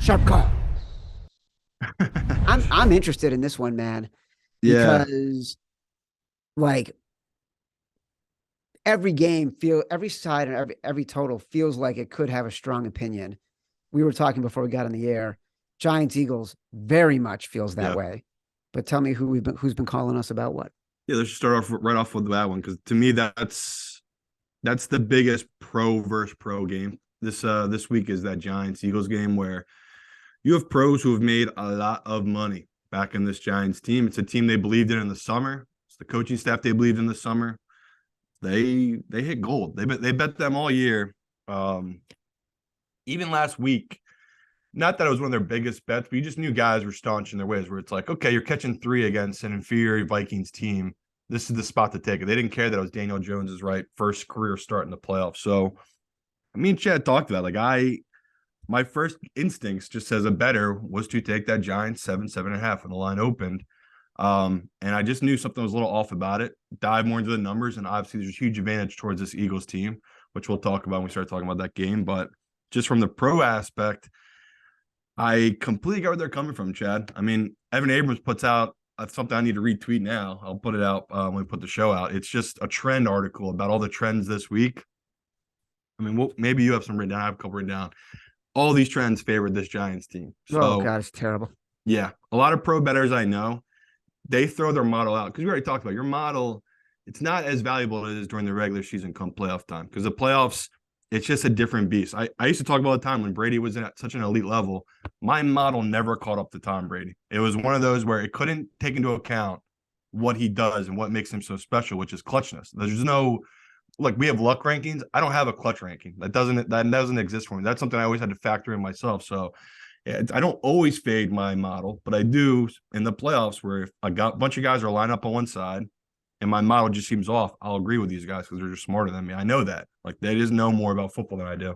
Sharp call. I'm interested in this one, man, Yeah, because like every side and every total feels like it could have a strong opinion. We were talking before we got on the air. Giants Eagles very much feels that yeah. way. But tell me who's been calling us about what? Yeah, let's just start off right off with that one because to me that's the biggest pro versus pro game. This week is that Giants Eagles game where you have pros who have made a lot of money back in this Giants team. It's a team they believed in the summer. It's the coaching staff they believed in the summer. They hit gold. They bet them all year. Um, Even last week, not that it was one of their biggest bets, but you just knew guys were staunch in their ways where it's like, okay, you're catching three against an inferior Vikings team. This is the spot to take it. They didn't care that it was Daniel Jones's first career start in the playoffs. So me and Chad talked about my first instincts just as a better was to take that Giants 7.5 when the line opened. And I just knew something was a little off about it. Dive more into the numbers, and obviously there's a huge advantage towards this Eagles team, which we'll talk about when we start talking about that game. But just from the pro aspect, I completely get where they're coming from, Chad. I mean, Evan Abrams puts out something I need to retweet now. I'll put it out when we put the show out. It's just a trend article about all the trends this week. I mean, maybe you have some written down. I have a couple written down. All these trends favored this Giants team. Oh So, God, it's terrible. yeah, a lot of pro bettors I know, they throw their model out because we already talked about your model. It's not as valuable as it is during the regular season come playoff time because the playoffs, it's just a different beast. I used to talk about the time when Brady was at such an elite level. My model never caught up to Tom Brady. It was one of those where it couldn't take into account what he does and what makes him so special, which is clutchness. There's no like we have luck rankings. I don't have a clutch ranking. That doesn't exist for me. That's something I always had to factor in myself. So yeah, I don't always fade my model, but I do in the playoffs where if a bunch of guys are lined up on one side and my model just seems off, I'll agree with these guys because they're just smarter than me. I know that. Like they just know more about football than I do.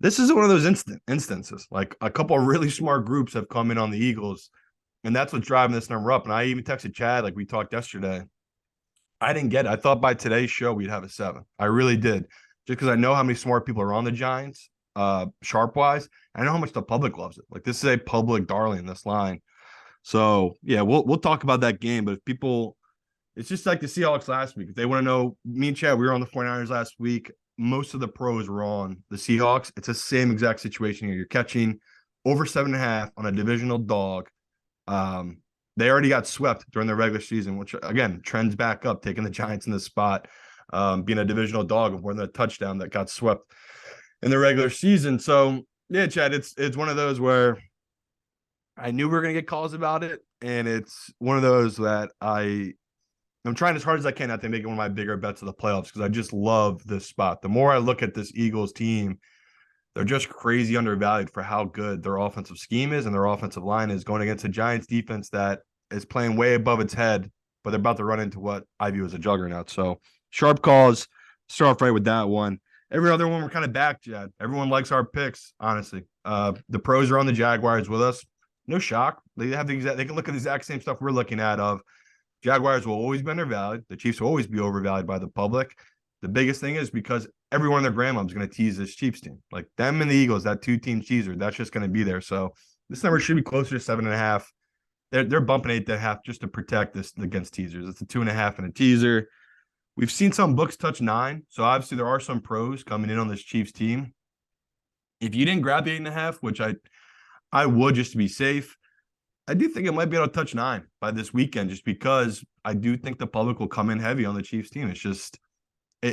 This is one of those instances. Like a couple of really smart groups have come in on the Eagles, and that's what's driving this number up. And I even texted Chad, like we talked yesterday. I didn't get it. I thought by today's show we'd have a 7. I really did. Just because I know how many smart people are on the Giants, sharp wise. I know how much the public loves it. Like this is a public darling, this line. So yeah, we'll talk about that game. But if people, it's just like the Seahawks last week. If they want to know, me and Chad, we were on the 49ers last week. Most of the pros were on the Seahawks. It's the same exact situation here. You're catching over 7.5 on a divisional dog. Um, they already got swept during the regular season, which again trends back up, taking the Giants in the spot, being a divisional dog of more than a touchdown that got swept in the regular season. So yeah, Chad, it's one of those where I knew we were gonna get calls about it, and it's one of those that I'm trying as hard as I can not to make it one of my bigger bets of the playoffs because I just love this spot. The more I look at this Eagles team, they're just crazy undervalued for how good their offensive scheme is and their offensive line is going against a Giants defense that is playing way above its head, but they're about to run into what I view as a juggernaut. So sharp calls. Start off right with that one. Every other one we're kind of back, Jed. Everyone likes our picks, honestly. The pros are on the Jaguars with us. No shock. They have they can look at the exact same stuff we're looking at of Jaguars will always be undervalued. The Chiefs will always be overvalued by the public. The biggest thing is because everyone and their grandma is going to tease this Chiefs team. Like them and the Eagles, that 2-team teaser, that's just going to be there. So this number should be closer to 7.5. They're bumping 8.5 just to protect this against teasers. It's a 2.5 and a teaser. We've seen some books touch 9. So obviously there are some pros coming in on this Chiefs team. If you didn't grab the 8.5, which I would just to be safe, I do think it might be able to touch 9 by this weekend, just because I do think the public will come in heavy on the Chiefs team. It's just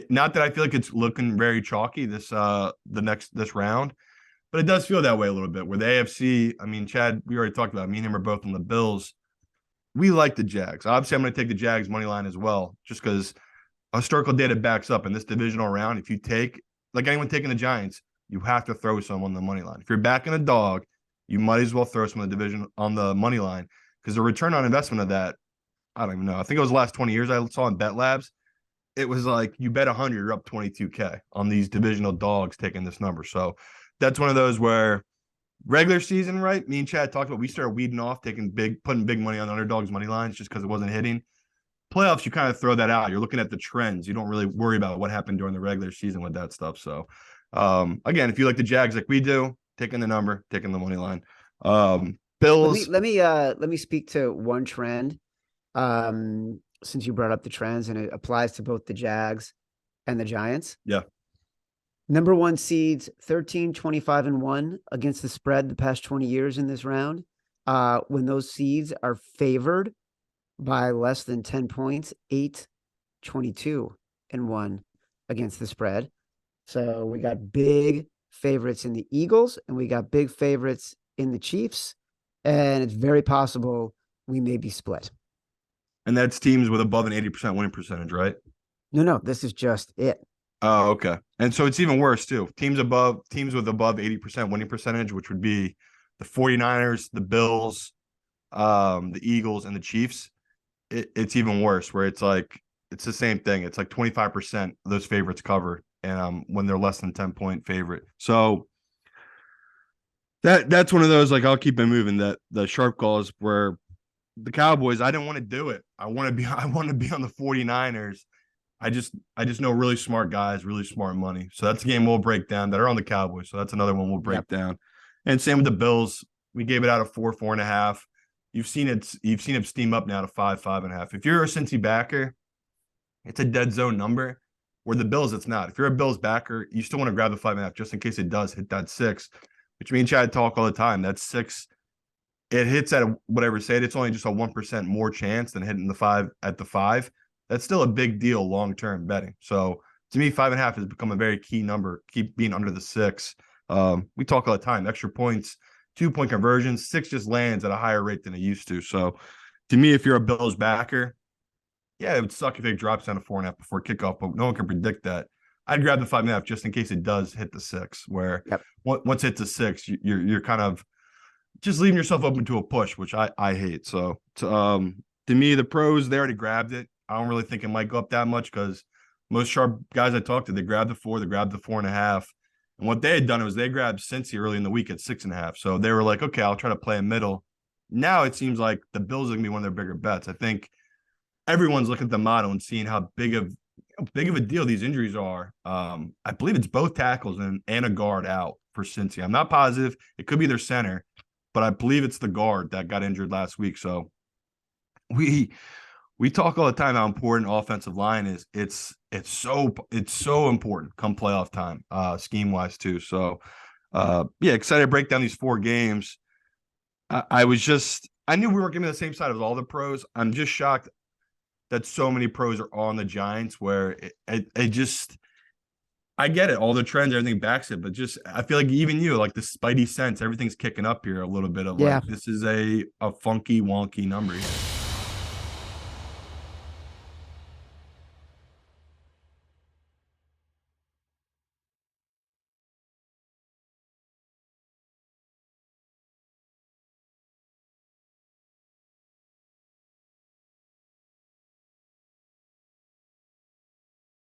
not that I feel like it's looking very chalky this round, but it does feel that way a little bit. Where the AFC, I mean, Chad, we already talked about it. Me and him are both on the Bills. We like the Jags. Obviously, I'm going to take the Jags money line as well, just because historical data backs up in this divisional round. If you take like anyone taking the Giants, you have to throw some on the money line. If you're backing a dog, you might as well throw some of the division on the money line because the return on investment of that, I don't even know. I think it was the last 20 years I saw in Bet Labs. It was like you bet 100, you're up 22K on these divisional dogs taking this number. So that's one of those where regular season, right? Me and Chad talked about we started weeding off, putting big money on the underdogs money lines just because it wasn't hitting. Playoffs, you kind of throw that out. You're looking at the trends. You don't really worry about what happened during the regular season with that stuff. So again, if you like the Jags like we do, taking the number, taking the money line. Let me Bills. let me speak to one trend. Since you brought up the trends, and it applies to both the Jags and the Giants. Yeah. Number one seeds 13, 25, and 1 against the spread the past 20 years in this round. When those seeds are favored by less than 10 points, 8, 22, and 1 against the spread. So we got big favorites in the Eagles, and we got big favorites in the Chiefs. And it's very possible we may be split. And that's teams with above an 80% winning percentage, right? No, this is just it. Oh, okay. And so it's even worse too. Teams with above 80% winning percentage, which would be the 49ers, the Bills, the Eagles, and the Chiefs. It's even worse, where it's like it's the same thing. It's like 25% of those favorites cover, and when they're less than 10-point favorite. So that's one of those, like, I'll keep it moving. That the sharp calls where the Cowboys, I didn't want to do it. I want to be on the 49ers. I just know really smart guys, really smart money. So that's a game we'll break down that are on the Cowboys. So that's another one we'll break down. And same with the Bills. We gave it out of 4, 4.5. You've seen it steam up now to 5, 5.5. If you're a Cincy backer, it's a dead zone number. Where the Bills, it's not. If you're a Bills backer, you still want to grab the 5.5 just in case it does hit that 6, which me and Chad talk all the time. That 6, it hits at whatever, say it's only just a 1% more chance than hitting the 5 at the 5. That's still a big deal long-term betting. So to me, 5.5 has become a very key number. Keep being under the 6. We talk all the time, extra points, 2-point conversions, 6 just lands at a higher rate than it used to. So to me, if you're a Bills backer, yeah, it would suck if it drops down to 4.5 before kickoff, but no one can predict that. I'd grab the 5.5 just in case it does hit the 6, where once it hits the 6, you're kind of just leaving yourself open to a push, which I hate. So to me, the pros, they already grabbed it. I don't really think it might go up that much because most sharp guys I talked to, they grabbed the 4, they grabbed the 4.5. And what they had done was they grabbed Cincy early in the week at 6.5. So they were like, okay, I'll try to play a middle. Now it seems like the Bills are going to be one of their bigger bets. I think everyone's looking at the model and seeing how big of a deal these injuries are. I believe it's both tackles and a guard out for Cincy. I'm not positive. It could be their center, but I believe it's the guard that got injured last week. So we talk all the time how important offensive line is. It's so important come playoff time, scheme wise too. So excited to break down these 4 games. I knew we weren't gonna be the same side as all the pros. I'm just shocked that so many pros are on the Giants, where I get it, all the trends, everything backs it, but just I feel like even you, like the spidey sense, everything's kicking up here a little bit of like this is a funky, wonky number here.